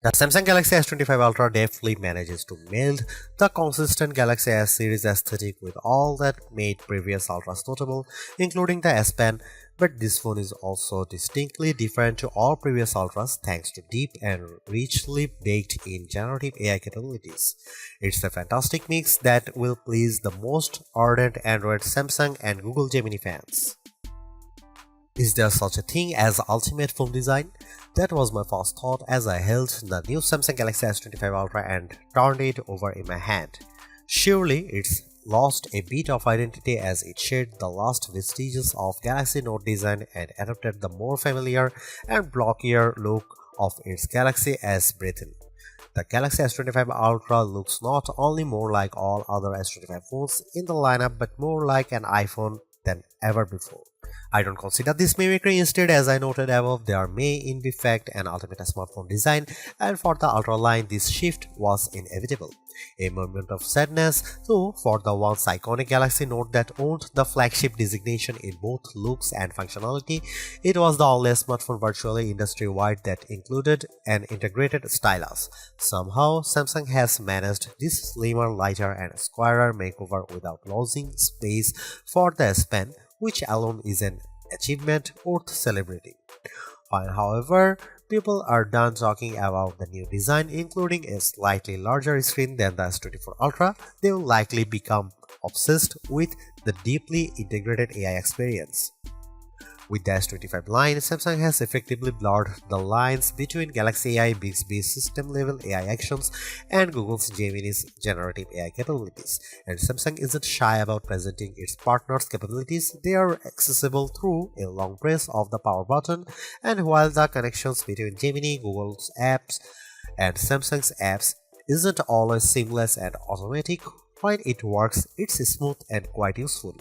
The Samsung Galaxy S25 Ultra deftly manages to meld the consistent Galaxy S series aesthetic with all that made previous Ultras notable, including the S Pen, but this phone is also distinctly different to all previous Ultras thanks to deep and richly baked in generative AI capabilities. It's a fantastic mix that will please the most ardent Android, Samsung, and Google Gemini fans. Is there such a thing as ultimate phone design? That was my first thought as I held the new Samsung Galaxy S25 Ultra and turned it over in my hand. Surely it's lost a bit of identity as it shed the last vestiges of Galaxy Note design and adopted the more familiar and blockier look of its Galaxy S Breathin. The Galaxy S25 Ultra looks not only more like all other S25 phones in the lineup but more like an iPhone than ever before. I don't consider this mimicry. Instead, as I noted above, there may in fact an ultimate smartphone design, and for the Ultra line this shift was inevitable. A moment of sadness, though, for the once iconic Galaxy Note that owned the flagship designation in both looks and functionality. It was the only smartphone virtually industry-wide that included an integrated stylus. Somehow, Samsung has managed this slimmer, lighter and squarer makeover without losing space for the S Pen, which alone is an achievement worth celebrating. While, however, people are done talking about the new design, including a slightly larger screen than the S24 Ultra, they will likely become obsessed with the deeply integrated AI experience. With the S25 line, Samsung has effectively blurred the lines between Galaxy AI Bixby's system-level AI actions and Google's Gemini's generative AI capabilities. And Samsung isn't shy about presenting its partners' capabilities. They are accessible through a long press of the power button, and while the connections between Gemini, Google's apps, and Samsung's apps isn't always seamless and automatic, when it works, it's smooth and quite useful.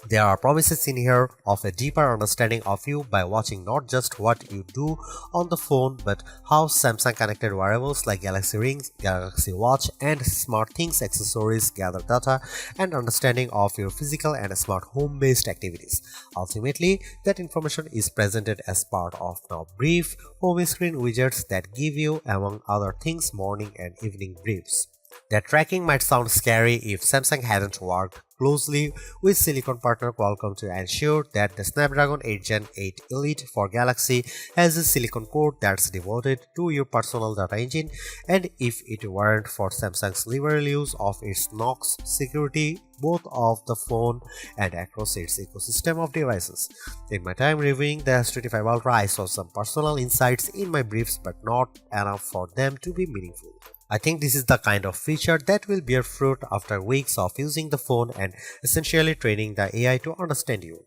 There are promises in here of a deeper understanding of you by watching not just what you do on the phone but how Samsung connected wearables like Galaxy Rings, Galaxy Watch and SmartThings accessories gather data and understanding of your physical and smart home-based activities. Ultimately, that information is presented as part of now brief home screen widgets that give you, among other things, morning and evening briefs. That tracking might sound scary if Samsung hadn't worked closely with silicon partner Qualcomm to ensure that the Snapdragon 8 Gen 8 Elite for Galaxy has a silicon core that's devoted to your personal data engine, and if it weren't for Samsung's liberal use of its Knox security both of the phone and across its ecosystem of devices. In my time reviewing the S25 Ultra, I saw some personal insights in my briefs but not enough for them to be meaningful. I think this is the kind of feature that will bear fruit after weeks of using the phone and essentially training the AI to understand you.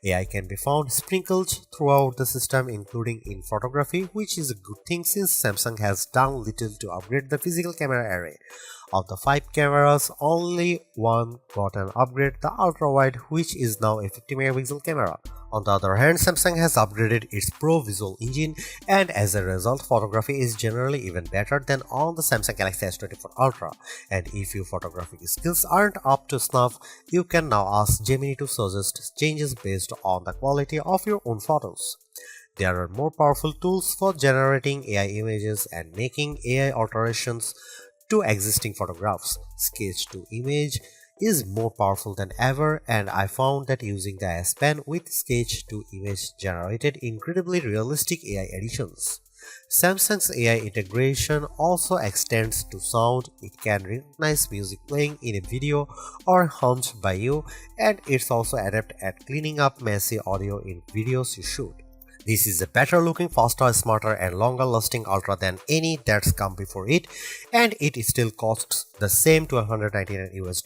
AI can be found sprinkled throughout the system, including in photography, which is a good thing since Samsung has done little to upgrade the physical camera array. Of the 5 cameras, only one got an upgrade, the ultra-wide, which is now a 50 megapixel camera. On the other hand, Samsung has upgraded its Pro Visual engine, and as a result, photography is generally even better than on the Samsung Galaxy S24 Ultra. And if your photographic skills aren't up to snuff, you can now ask Gemini to suggest changes based on the quality of your own photos. There are more powerful tools for generating AI images and making AI alterations to existing photographs. Sketch to image is more powerful than ever, and I found that using the S Pen with sketch to image generated incredibly realistic AI editions. Samsung's AI integration also extends to sound. It can recognize music playing in a video or hummed by you, and it's also adept at cleaning up messy audio in videos you shoot. This is a better looking, faster, smarter and longer lasting Ultra than any that's come before it, and it still costs the same $1,299 US.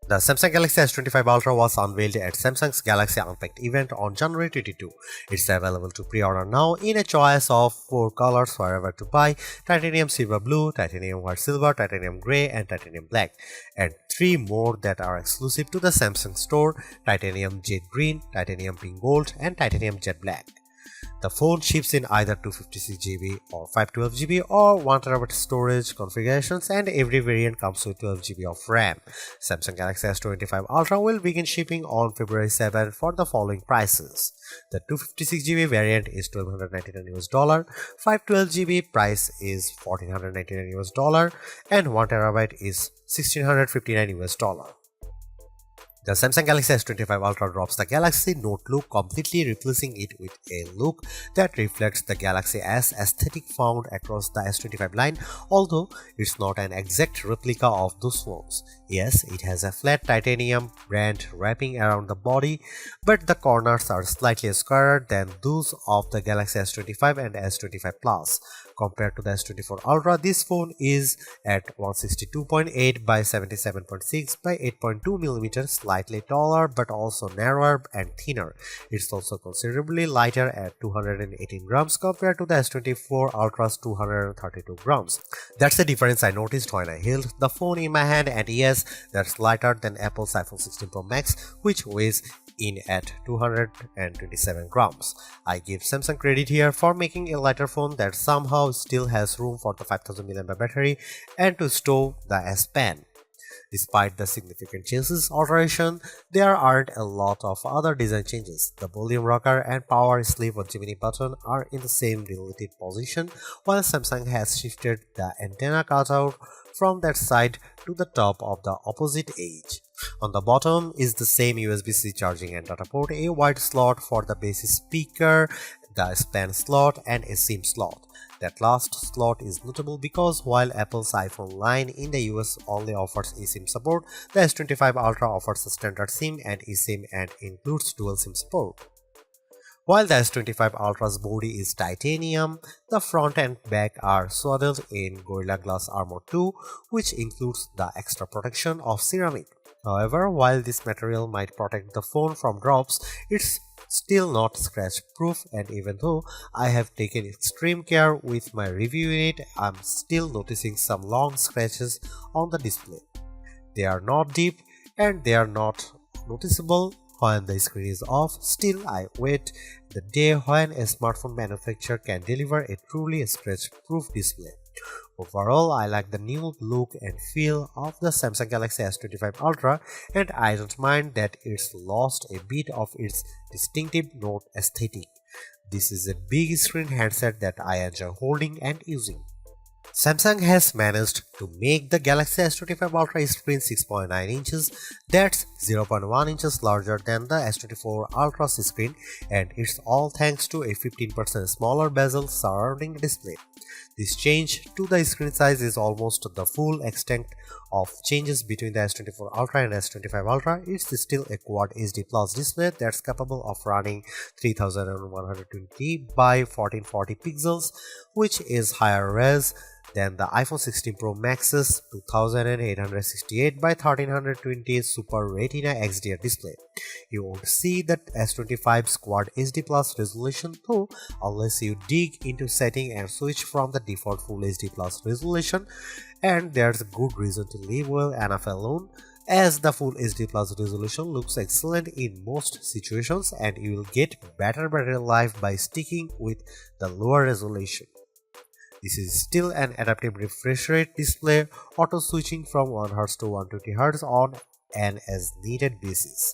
The Samsung Galaxy S25 Ultra was unveiled at Samsung's Galaxy Unpacked event on January 22. It's available to pre-order now in a choice of 4 colors wherever to buy: titanium silver blue, titanium white silver, titanium grey and titanium black, and 3 more that are exclusive to the Samsung store: titanium jet green, titanium pink gold and titanium jet black. The phone ships in either 256GB or 512GB or 1TB storage configurations, and every variant comes with 12GB of RAM. Samsung Galaxy S25 Ultra will begin shipping on February 7 for the following prices. The 256GB variant is $1,299 US, 512GB price is $1,499 US, and 1TB is $1,659 US. The Samsung Galaxy S25 Ultra drops the Galaxy Note look, completely replacing it with a look that reflects the Galaxy S aesthetic found across the S25 line, although it's not an exact replica of those phones. Yes, it has a flat titanium band wrapping around the body, but the corners are slightly squarer than those of the Galaxy S25 and S25 Plus. Compared to the S24 Ultra, this phone is at 162.8 by 77.6 by 8.2mm, slightly taller but also narrower and thinner. It's also considerably lighter at 218 grams compared to the S24 Ultra's 232 grams. That's the difference I noticed when I held the phone in my hand, and yes, that's lighter than Apple's iPhone 16 Pro Max, which weighs in at 227 grams. I give Samsung credit here for making a lighter phone that somehow still has room for the 5000 mAh battery and to stow the S Pen. Despite the significant chassis alteration, there aren't a lot of other design changes. The volume rocker and power sleeve or Gemini button are in the same relative position, while Samsung has shifted the antenna cutout from that side to the top of the opposite edge. On the bottom is the same USB-C charging and data port, a wide slot for the base speaker, the S Pen slot, and a SIM slot. That last slot is notable because while Apple's iPhone line in the US only offers eSIM support, the S25 Ultra offers a standard SIM and eSIM and includes dual SIM support. While the S25 Ultra's body is titanium, the front and back are swaddled in Gorilla Glass Armor 2, which includes the extra protection of ceramic. However, while this material might protect the phone from drops, it's still not scratch proof, and even though I have taken extreme care with my review unit, I'm still noticing some long scratches on the display. They are not deep and they are not noticeable when the screen is off. Still, I wait the day when a smartphone manufacturer can deliver a truly scratch-proof display. Overall, I like the new look and feel of the Samsung Galaxy S25 Ultra, and I don't mind that it's lost a bit of its distinctive Note aesthetic. This is a big screen handset that I enjoy holding and using. Samsung has managed to make the Galaxy S25 Ultra screen 6.9 inches, that's 0.1 inches larger than the S24 Ultra's screen, and it's all thanks to a 15% smaller bezel surrounding the display. This change to the screen size is almost the full extent of changes between the S24 Ultra and S25 Ultra. It's still a Quad HD Plus display that's capable of running 3120 by 1440 pixels, which is higher res than the iPhone 16 Pro Max's 2868 by 1320 Super Retina XDR display. You won't see that S25's Quad HD Plus resolution though unless you dig into setting and switch from the default Full HD Plus resolution, and there's a good reason to leave well enough alone, as the Full HD Plus resolution looks excellent in most situations and you will get better battery life by sticking with the lower resolution. This is still an adaptive refresh rate display, auto switching from 1Hz to 120Hz on an as needed basis.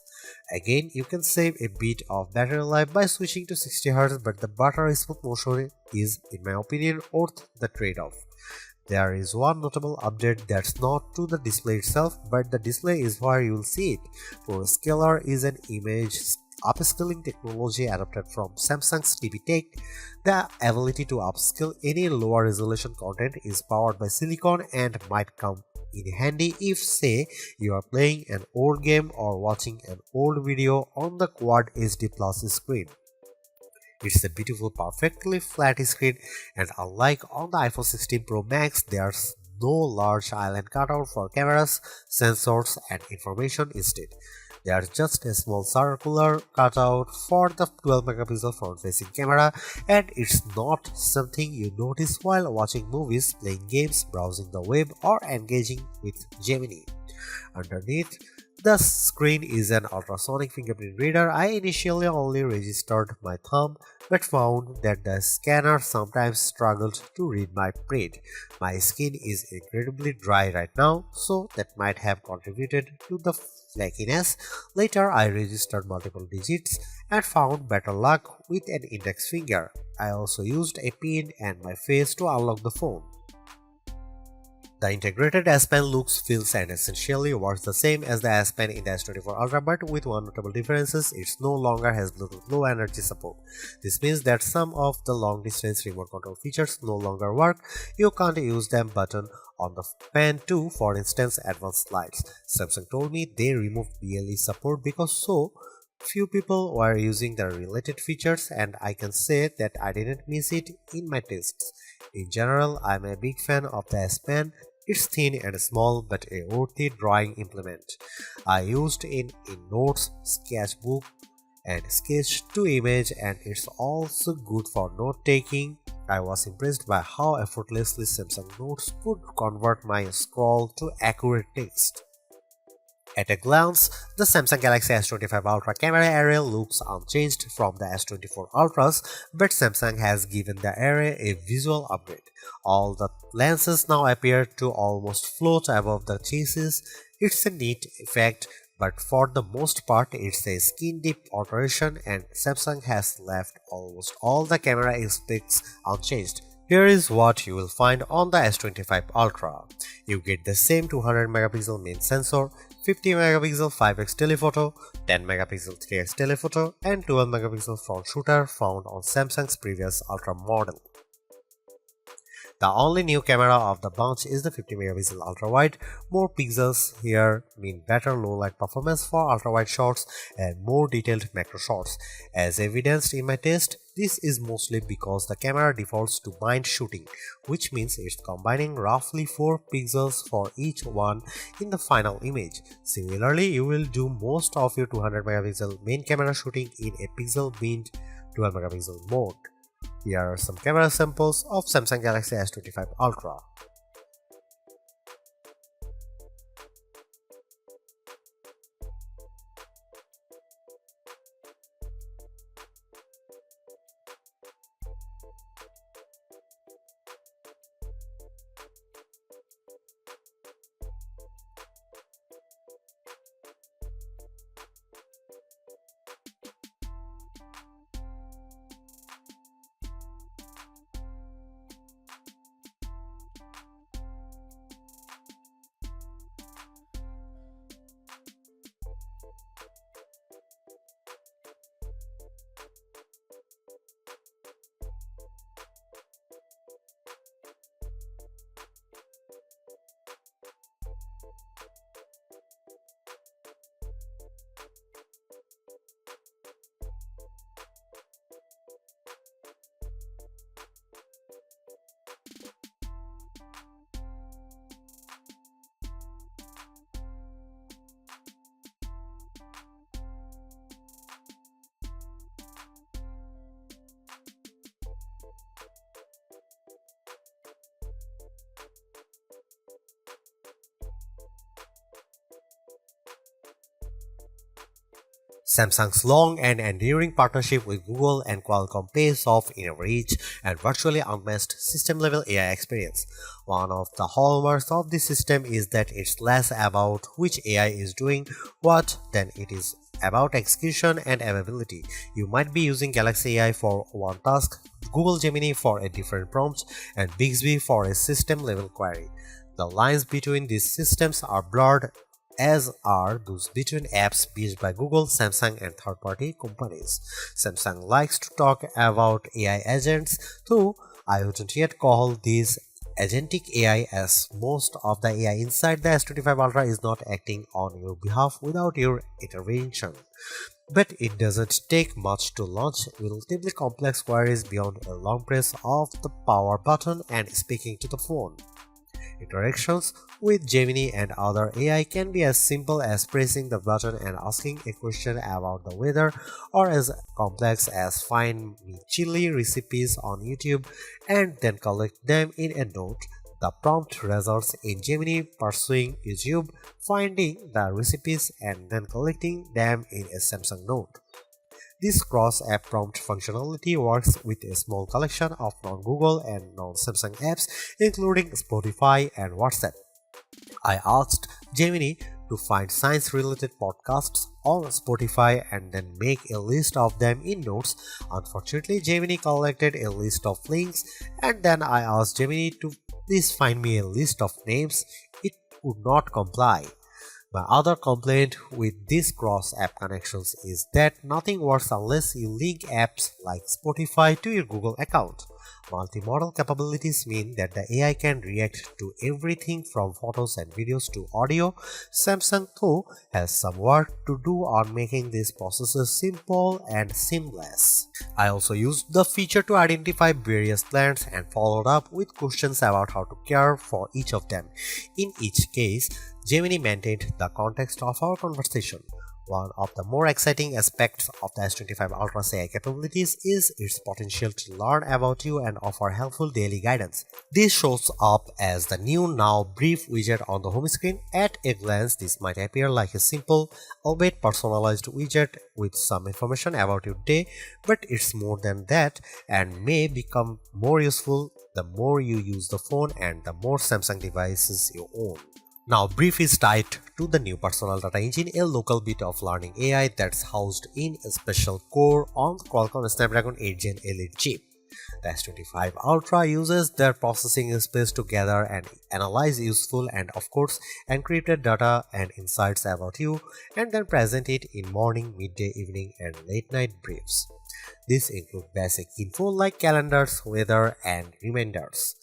Again, you can save a bit of battery life by switching to 60Hz, but the buttery smooth motion is, in my opinion, worth the trade-off. There is one notable update that's not to the display itself, but the display is where you'll see it. ProScaler is an image upscaling technology adapted from Samsung's TV Tech. The ability to upscale any lower resolution content is powered by silicon and might come in handy if, say, you are playing an old game or watching an old video on the Quad HD Plus screen. It's a beautiful, perfectly flat screen, and unlike on the iPhone 16 Pro Max, there's no large island cutout for cameras, sensors, and information. Instead, there's just a small circular cutout for the 12-megapixel front-facing camera, and it's not something you notice while watching movies, playing games, browsing the web, or engaging with Gemini. Underneath The screen is an ultrasonic fingerprint reader. I initially only registered my thumb but found that the scanner sometimes struggled to read my print. My skin is incredibly dry right now, so that might have contributed to the flakiness. Later, I registered multiple digits and found better luck with an index finger. I also used a pin and my face to unlock the phone. The integrated S Pen looks, feels and essentially works the same as the S Pen in the S24 Ultra, but with one notable difference: it no longer has Bluetooth Low Energy support. This means that some of the long distance remote control features no longer work. You can't use them button on the Pen 2, for instance advanced lights. Samsung told me they removed BLE support because so few people were using the related features, and I can say that I didn't miss it in my tests. In general, I'm a big fan of the S Pen. It's thin and small but a worthy drawing implement. I used it in notes, sketchbook and sketch to image, and it's also good for note taking. I was impressed by how effortlessly Samsung Notes could convert my scroll to accurate text. At a glance, the Samsung Galaxy S25 Ultra camera area looks unchanged from the S24 Ultras, but Samsung has given the area a visual upgrade. All the lenses now appear to almost float above the chassis. It's a neat effect, but for the most part it's a skin-deep alteration, and Samsung has left almost all the camera aspects unchanged. Here is what you will find on the S25 Ultra. You get the same 200 megapixel main sensor, 50 megapixel 5x telephoto, 10 megapixel 3x telephoto, and 12 megapixel front shooter found on Samsung's previous Ultra model. The only new camera of the bunch is the 50 megapixel ultra wide. More pixels here mean better low light performance for ultra wide shots and more detailed macro shots. As evidenced in my test, this is mostly because the camera defaults to bind shooting, which means it's combining roughly 4 pixels for each one in the final image. Similarly, you will do most of your 200 megapixel main camera shooting in a pixel binned 12 megapixel mode. Here are some camera samples of Samsung Galaxy S25 Ultra. Samsung's long and enduring partnership with Google and Qualcomm pays off in a rich and virtually unmatched system-level AI experience. One of the hallmarks of this system is that it's less about which AI is doing what than it is about execution and availability. You might be using Galaxy AI for one task, Google Gemini for a different prompt, and Bixby for a system-level query. The lines between these systems are blurred, as are those between apps built by Google, Samsung, and third-party companies. Samsung likes to talk about AI agents, though I wouldn't yet call these agentic AI, as most of the AI inside the S25 Ultra is not acting on your behalf without your intervention. But it doesn't take much to launch relatively complex queries beyond a long press of the power button and speaking to the phone. Interactions with Gemini and other AI can be as simple as pressing the button and asking a question about the weather, or as complex as find me chili recipes on YouTube and then collect them in a note. The prompt results in Gemini pursuing YouTube, finding the recipes and then collecting them in a Samsung Note. This cross-app prompt functionality works with a small collection of non-Google and non-Samsung apps, including Spotify and WhatsApp. I asked Gemini to find science-related podcasts on Spotify and then make a list of them in Notes. Unfortunately, Gemini collected a list of links, and then I asked Gemini to please find me a list of names. It would not comply. My other complaint with these cross-app connections is that nothing works unless you link apps like Spotify to your Google account. Multimodal capabilities mean that the AI can react to everything from photos and videos to audio. Samsung, though, has some work to do on making these processes simple and seamless. I also used the feature to identify various plants and followed up with questions about how to care for each of them. In each case, Gemini maintained the context of our conversation. One of the more exciting aspects of the S25 Ultra's AI capabilities is its potential to learn about you and offer helpful daily guidance. This shows up as the new Now Brief widget on the home screen. At a glance, this might appear like a simple, albeit personalized widget with some information about your day, but it's more than that and may become more useful the more you use the phone and the more Samsung devices you own. Now, Brief is tied to the new personal data engine, a local bit of learning AI that's housed in a special core on the Qualcomm Snapdragon 8 Gen Elite chip. The S25 Ultra uses their processing space to gather and analyze useful and, of course, encrypted data and insights about you, and then present it in morning, midday, evening, and late night briefs. These include basic info like calendars, weather, and reminders.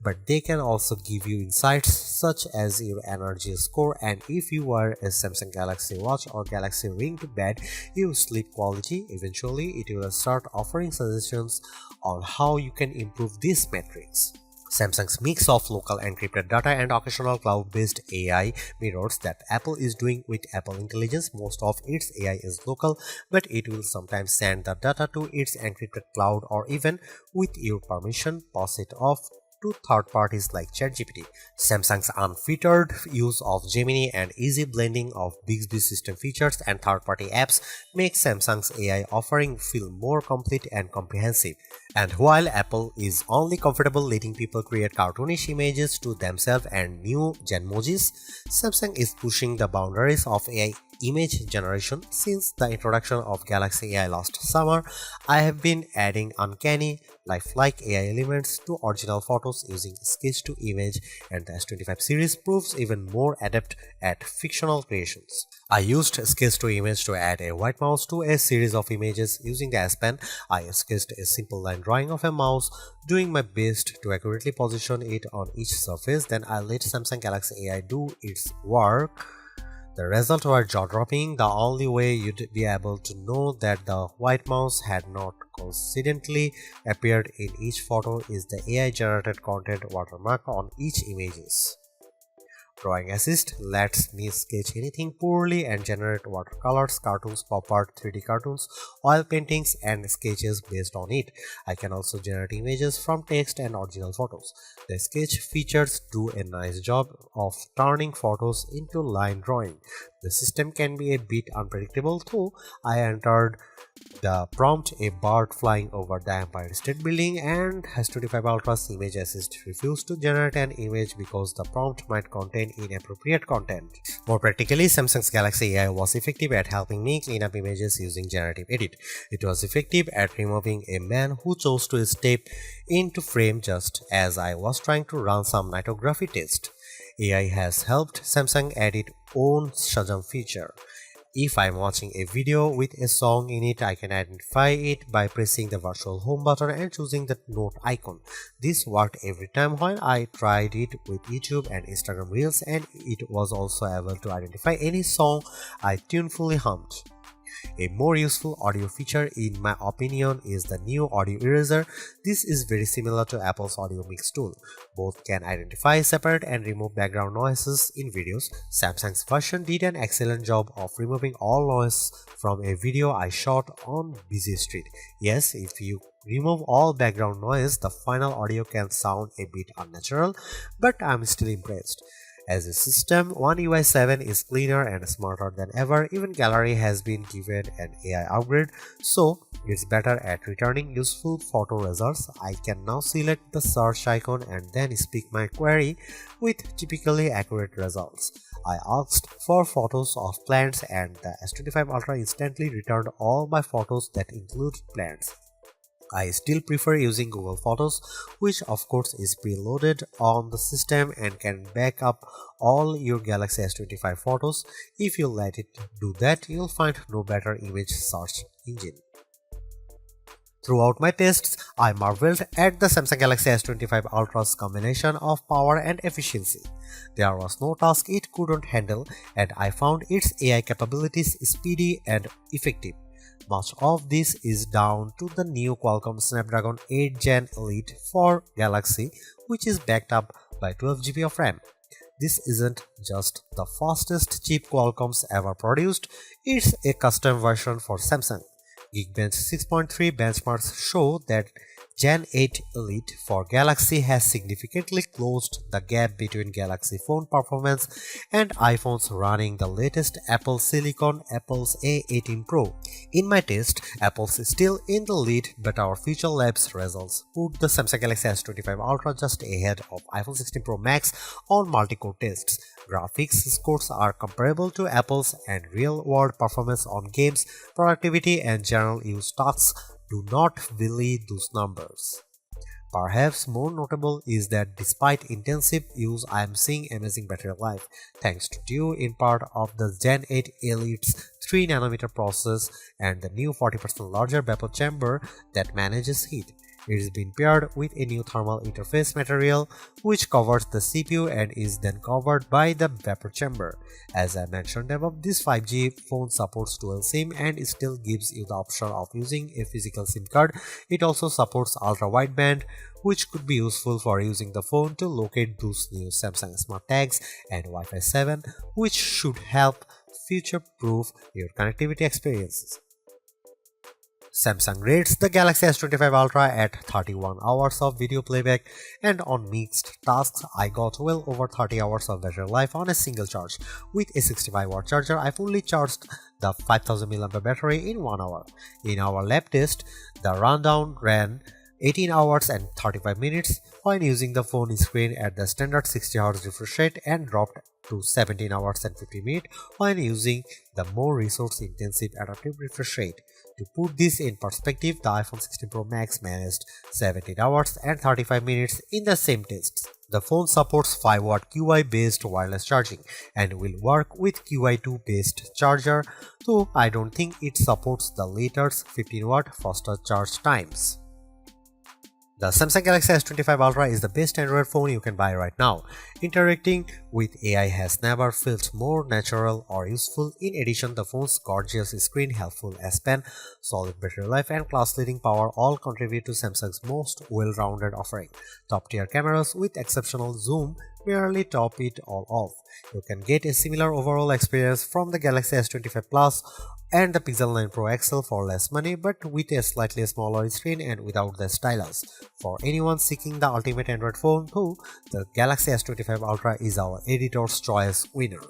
But they can also give you insights such as your energy score and if you wear a Samsung Galaxy Watch or Galaxy Ring to bed, your sleep quality. Eventually, it will start offering suggestions on how you can improve these metrics. Samsung's mix of local encrypted data and occasional cloud-based AI mirrors that Apple is doing with Apple Intelligence. Most of its AI is local, but it will sometimes send the data to its encrypted cloud or even, with your permission, pass it off to third parties like ChatGPT. Samsung's unfettered use of Gemini and easy blending of Bixby system features and third-party apps make Samsung's AI offering feel more complete and comprehensive. And while Apple is only comfortable letting people create cartoonish images to themselves and new Genmojis, Samsung is pushing the boundaries of AI image generation. Since the introduction of Galaxy AI last summer, I have been adding uncanny, lifelike AI elements to original photos using sketch to image, and the S25 series proves even more adept at fictional creations. I used sketch to image to add a white mouse to a series of images using the S Pen. I sketched a simple line drawing of a mouse, doing my best to accurately position it on each surface. Then I let Samsung Galaxy AI do its work. The results were jaw-dropping. The only way you'd be able to know that the white mouse had not coincidentally appeared in each photo is the AI-generated content watermark on each images. Drawing Assist lets me sketch anything poorly and generate watercolors, cartoons, pop art, 3D cartoons, oil paintings, and sketches based on it. I can also generate images from text and original photos. The sketch features do a nice job of turning photos into line drawing. The system can be a bit unpredictable, though. I entered the prompt a bird flying over the Empire State Building, and S25 Ultra's Image Assist refused to generate an image because the prompt might contain inappropriate content. More practically, Samsung's Galaxy AI was effective at helping me clean up images using generative edit. It was effective at removing a man who chose to step into frame just as I was trying to run some nightography test. AI has helped Samsung add its own Shazam feature. If I'm watching a video with a song in it, I can identify it by pressing the virtual home button and choosing the note icon. This worked every time when I tried it with YouTube and Instagram Reels, and it was also able to identify any song I tunefully hummed. A more useful audio feature in my opinion is the new audio eraser. This is very similar to Apple's audio mix tool. Both can identify, separate and remove background noises in videos. Samsung's version did an excellent job of removing all noise from a video I shot on busy street. Yes, if you remove all background noise, the final audio can sound a bit unnatural, but I'm still impressed. As a system, One UI 7 is cleaner and smarter than ever. Even Gallery has been given an AI upgrade, so it's better at returning useful photo results. I can now select the search icon and then speak my query with typically accurate results. I asked for photos of plants and the S25 Ultra instantly returned all my photos that include plants. I still prefer using Google Photos, which of course is preloaded on the system and can back up all your Galaxy S25 photos. If you let it do that, you'll find no better image search engine. Throughout my tests, I marveled at the Samsung Galaxy S25 Ultra's combination of power and efficiency. There was no task it couldn't handle, and I found its AI capabilities speedy and effective. Much of this is down to the new Qualcomm Snapdragon 8 Gen Elite for Galaxy, which is backed up by 12GB of RAM. This isn't just the fastest chip Qualcomm's ever produced, it's a custom version for Samsung. Geekbench 6.3 benchmarks show that Gen 8 Elite for Galaxy has significantly closed the gap between Galaxy phone performance and iPhones running the latest Apple Silicon, Apple's A18 Pro. In my test, Apple's still in the lead, but our Future Labs results put the Samsung Galaxy S25 Ultra just ahead of iPhone 16 Pro Max on multi-core tests. Graphics scores are comparable to Apple's, and real-world performance on games, productivity and general use tasks do not belie those numbers. Perhaps more notable is that despite intensive use, I am seeing amazing battery life, thanks to due in part of the Gen 8 Elite's 3nm process and the new 40% larger vapor chamber that manages heat. It is being paired with a new thermal interface material which covers the CPU and is then covered by the vapor chamber. As I mentioned above, this 5G phone supports dual SIM and still gives you the option of using a physical SIM card. It also supports ultra-wideband, which could be useful for using the phone to locate those new Samsung Smart Tags, and Wi-Fi 7, which should help future-proof your connectivity experiences. Samsung rates the Galaxy S25 Ultra at 31 hours of video playback, and on mixed tasks I got well over 30 hours of battery life on a single charge. With a 65-watt charger, I fully charged the 5000 mAh battery in 1 hour. In our lab test, the rundown ran 18 hours and 35 minutes when using the phone screen at the standard 60Hz refresh rate and dropped to 17 hours and 50 minutes when using the more resource-intensive adaptive refresh rate. To put this in perspective, the iPhone 16 Pro Max managed 17 hours and 35 minutes in the same tests. The phone supports 5W QI-based wireless charging and will work with QI2-based charger, though I don't think it supports the latter's 15W faster charge times. The Samsung Galaxy S25 Ultra is the best Android phone you can buy right now. Interacting with AI has never felt more natural or useful. In addition, the phone's gorgeous screen, helpful S Pen, solid battery life and class-leading power all contribute to Samsung's most well-rounded offering. Top-tier cameras with exceptional zoom merely top it all off. You can get a similar overall experience from the Galaxy S25 Plus and the Pixel 9 Pro XL for less money, but with a slightly smaller screen and without the stylus. For anyone seeking the ultimate Android phone, though, the Galaxy S25 Ultra is our editor's choice winner.